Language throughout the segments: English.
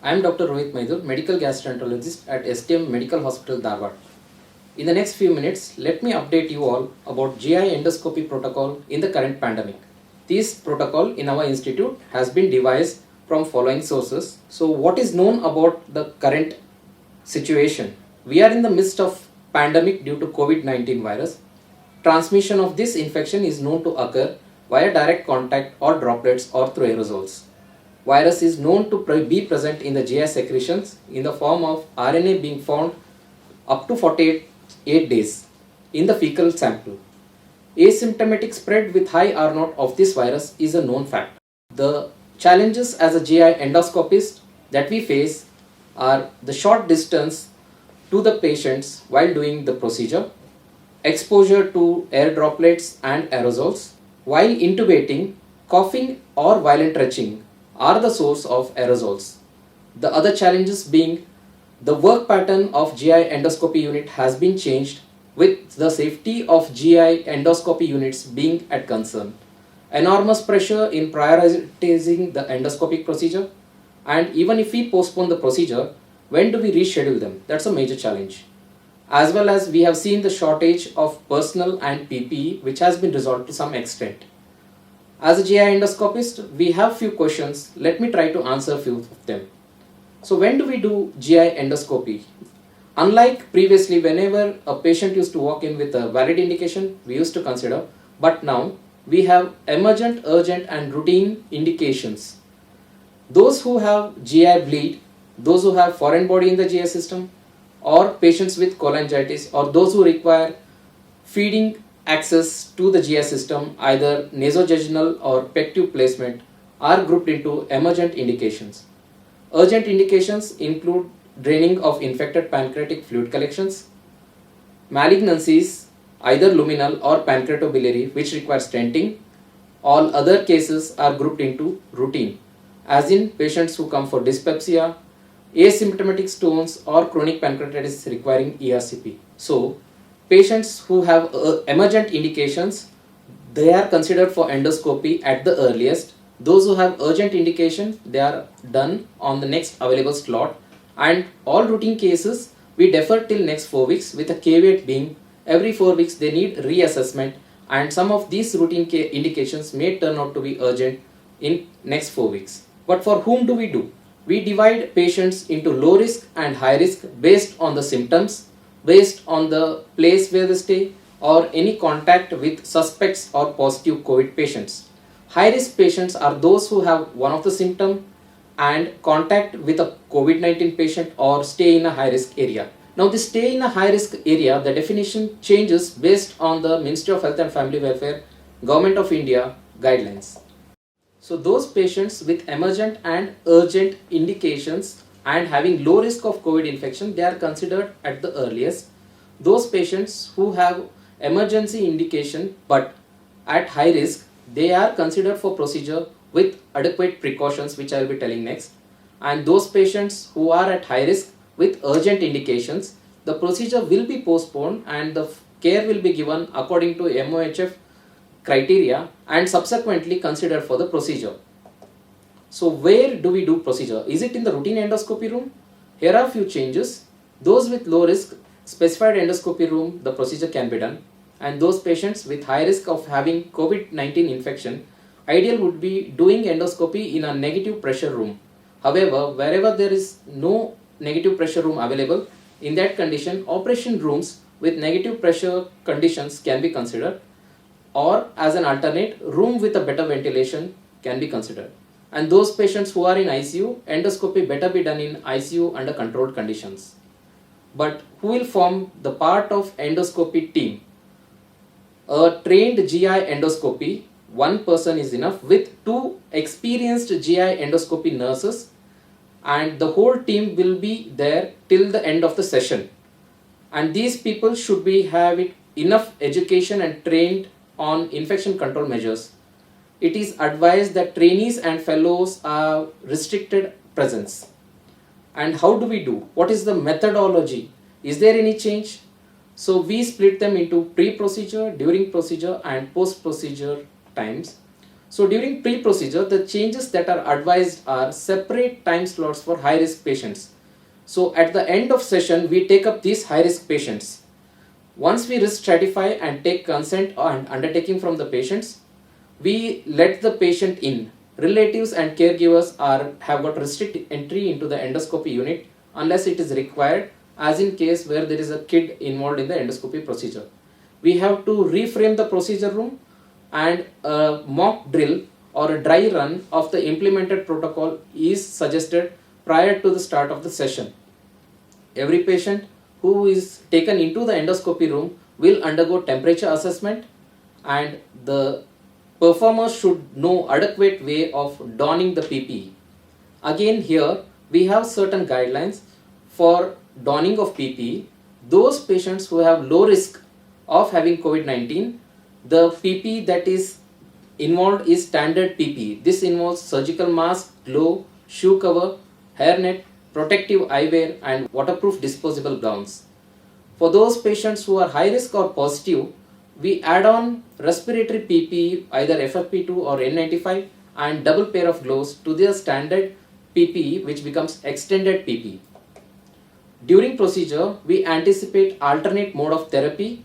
I am Dr. Rohit Maithur, medical gastroenterologist at STM Medical Hospital, Dharwad. In the next few minutes, let me update you all about GI endoscopy protocol in the current pandemic. This protocol in our institute has been devised from following sources. So what is known about the current situation? We are in the midst of pandemic due to COVID-19 virus. Transmission of this infection is known to occur via direct contact or droplets or through aerosols. Virus is known to be present in the GI secretions in the form of RNA being found up to 48 days in the fecal sample. Asymptomatic spread with high R0 of this virus is a known fact. The challenges as a GI endoscopist that we face are the short distance to the patients while doing the procedure, exposure to air droplets and aerosols, while intubating, coughing or violent retching are the source of aerosols. The other challenges being the work pattern of GI endoscopy unit has been changed with the safety of GI endoscopy units being at concern. Enormous pressure in prioritizing the endoscopic procedure, and even if we postpone the procedure, when do we reschedule them? That's a major challenge. As well as we have seen the shortage of personnel and PPE which has been resolved to some extent. As a GI endoscopist, we have few questions. Let me try to answer a few of them. So when do we do GI endoscopy? Unlike previously, whenever a patient used to walk in with a valid indication, we used to consider, but now we have emergent, urgent and routine indications. Those who have GI bleed, those who have foreign body in the GI system, or patients with cholangitis, or those who require feeding access to the GI system, either nasojejunal or PEG tube placement, are grouped into emergent indications. Urgent indications include draining of infected pancreatic fluid collections, malignancies, either luminal or pancreatobiliary, which require stenting. All other cases are grouped into routine, as in patients who come for dyspepsia, asymptomatic stones or chronic pancreatitis requiring ERCP. So, patients who have emergent indications, they are considered for endoscopy at the earliest. Those who have urgent indication, they are done on the next available slot, and all routine cases we defer till next 4 weeks, with a caveat being every 4 weeks they need reassessment, and some of these routine indications may turn out to be urgent in next 4 weeks. But for whom do we do? We divide patients into low risk and high risk based on the symptoms, based on the place where they stay, or any contact with suspects or positive COVID patients. High risk patients are those who have one of the symptom and contact with a COVID-19 patient or stay in a high risk area. Now this stay in a high risk area, the definition changes based on the Ministry of Health and Family Welfare, Government of India guidelines. So those patients with emergent and urgent indications and having low risk of COVID infection, they are considered at the earliest. Those patients who have emergency indication but at high risk, they are considered for procedure with adequate precautions, which I will be telling next. And those patients who are at high risk with urgent indications, the procedure will be postponed and the care will be given according to MOHF criteria and subsequently considered for the procedure. So where do we do procedure? Is it in the routine endoscopy room? Here are a few changes. Those with low risk, specified endoscopy room, the procedure can be done. And those patients with high risk of having COVID-19 infection, ideal would be doing endoscopy in a negative pressure room. However, wherever there is no negative pressure room available, in that condition, operation rooms with negative pressure conditions can be considered, or as an alternate, room with a better ventilation can be considered. And those patients who are in ICU, endoscopy better be done in ICU under controlled conditions. But who will form the part of endoscopy team? A trained GI endoscopy, one person is enough, with 2 experienced GI endoscopy nurses, and the whole team will be there till the end of the session. And these people should be having enough education and trained on infection control measures. It is advised that trainees and fellows are restricted presence. And how do we do? What is the methodology? Is there any change? So we split them into pre-procedure, during procedure and post-procedure times. So during pre-procedure, the changes that are advised are separate time slots for high-risk patients. So at the end of session, we take up these high-risk patients. Once we risk stratify and take consent and undertaking from the patients, we let the patient in. Relatives and caregivers have got restricted entry into the endoscopy unit unless it is required, as in case where there is a kid involved in the endoscopy procedure. We have to reframe the procedure room, and a mock drill or a dry run of the implemented protocol is suggested prior to the start of the session. Every patient who is taken into the endoscopy room will undergo temperature assessment, and the performer should know adequate way of donning the PPE. Again, here we have certain guidelines for donning of PPE. Those patients who have low risk of having COVID-19, the PPE that is involved is standard PPE. This involves surgical mask, glove, shoe cover, hairnet, protective eyewear, and waterproof disposable gowns. For those patients who are high risk or positive, we add on respiratory PPE, either FFP2 or N95, and double pair of gloves to their standard PPE, which becomes extended PPE. During procedure, we anticipate alternate mode of therapy.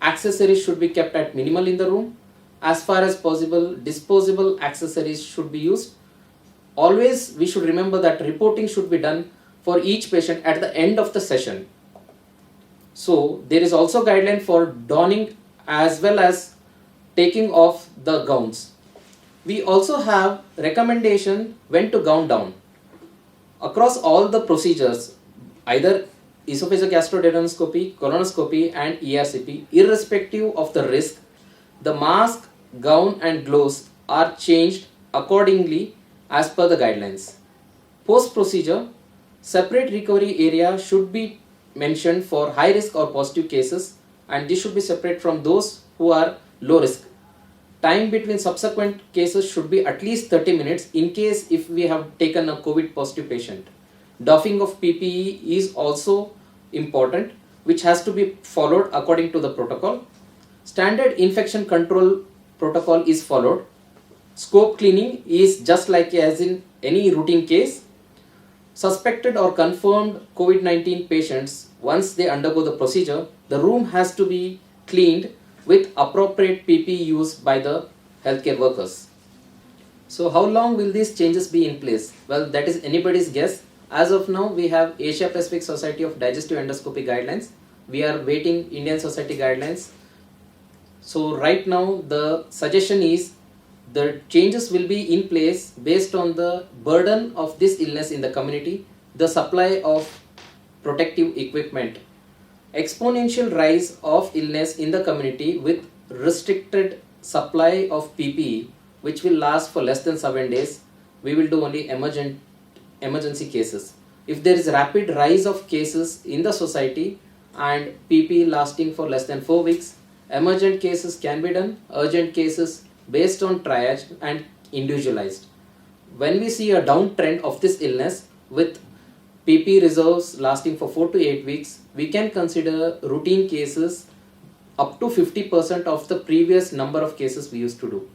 Accessories should be kept at minimal in the room. As far as possible, disposable accessories should be used. Always we should remember that reporting should be done for each patient at the end of the session. So there is also guideline for donning as well as taking off the gowns. We also have recommendation when to gown down. Across all the procedures, either esophagogastroduodenoscopy, colonoscopy and ERCP, irrespective of the risk, the mask, gown and gloves are changed accordingly as per the guidelines. Post procedure, separate recovery area should be mentioned for high risk or positive cases, and this should be separate from those who are low risk. Time between subsequent cases should be at least 30 minutes in case if we have taken a COVID positive patient. Doffing of PPE is also important, which has to be followed according to the protocol. Standard infection control protocol is followed. Scope cleaning is just like as in any routine case. Suspected or confirmed COVID-19 patients, once they undergo the procedure, the room has to be cleaned with appropriate PPE used by the healthcare workers. So how long will these changes be in place? Well, that is anybody's guess. As of now, we have Asia Pacific Society of Digestive Endoscopy guidelines. We are waiting Indian Society guidelines. So right now the suggestion is the changes will be in place based on the burden of this illness in the community, the supply of protective equipment, exponential rise of illness in the community with restricted supply of PPE, which will last for less than 7 days. We will do only emergency cases. If there is rapid rise of cases in the society and PPE lasting for less than 4 weeks, emergent cases can be done, urgent cases based on triage and individualized. When we see a downtrend of this illness with PP reserves lasting for 4 to 8 weeks, we can consider routine cases up to 50% of the previous number of cases we used to do.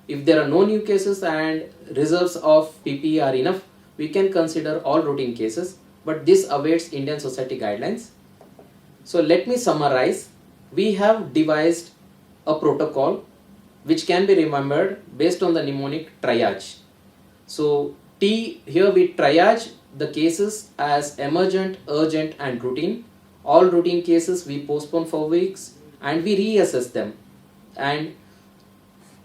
If there are no new cases and reserves of PP are enough, we can consider all routine cases, but this awaits Indian Society guidelines. So let me summarize. We have devised a protocol which can be remembered based on the mnemonic triage. So T, here we triage the cases as emergent, urgent and routine. All routine cases we postpone for weeks and we reassess them. And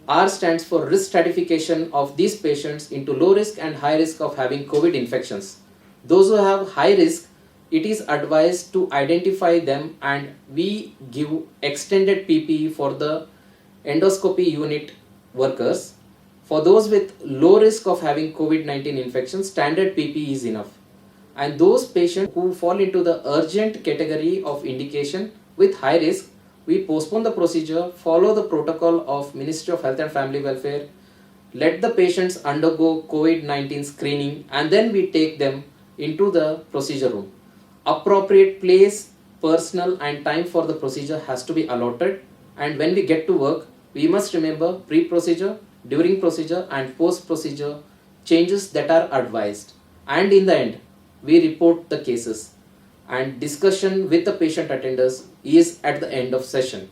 R stands for risk stratification of these patients into low risk and high risk of having COVID infections. Those who have high risk, it is advised to identify them and we give extended PPE for the endoscopy unit workers. For those with low risk of having COVID-19 infection, standard PPE is enough. And those patients who fall into the urgent category of indication with high risk, we postpone the procedure, follow the protocol of Ministry of Health and Family Welfare, let the patients undergo COVID-19 screening and then we take them into the procedure room. Appropriate place, personnel and time for the procedure has to be allotted, and when we get to work, we must remember pre-procedure, during procedure and post procedure changes that are advised, and in the end we report the cases, and discussion with the patient attenders is at the end of session.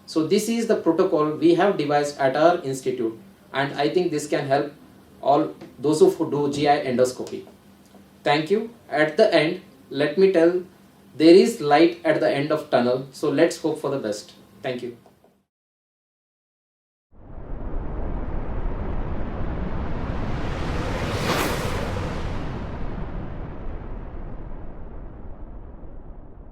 So this is the protocol we have devised at our institute, and I think this can help all those who do GI endoscopy. Thank you. At the end, let me tell, there is light at the end of tunnel, so let's hope for the best. Thank you.